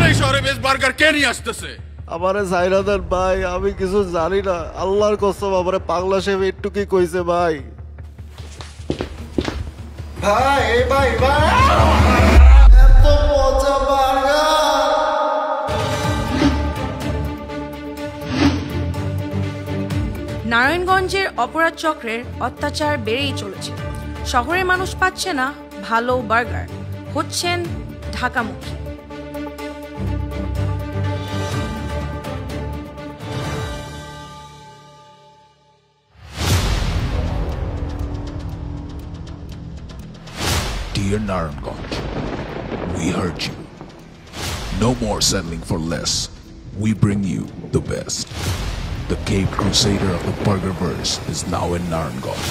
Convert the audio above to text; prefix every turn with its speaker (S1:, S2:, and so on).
S1: এই শহরে বেশ বার্গার কে নিয়ে আসতেছে?
S2: আমারে সাইরা দেন ভাই, আমি কিছু জানি না। আল্লাহর কসম আমারে পাগলা শেফ একটু কি কইছে ভাই। ভাই ভাই ভাই, এত মজা বার্গার!
S3: নারায়ণগঞ্জের অপরাধ চক্রের অত্যাচার বেড়েই চলেছে। শহরের মানুষ পাচ্ছে না ভালো বার্গার, হচ্ছেন ঢাকামুখী।
S4: Dear Naranganj, we heard you. No more settling for less. We bring you the best. The Cape Crusader of the Burgerverse is now in Naranganj.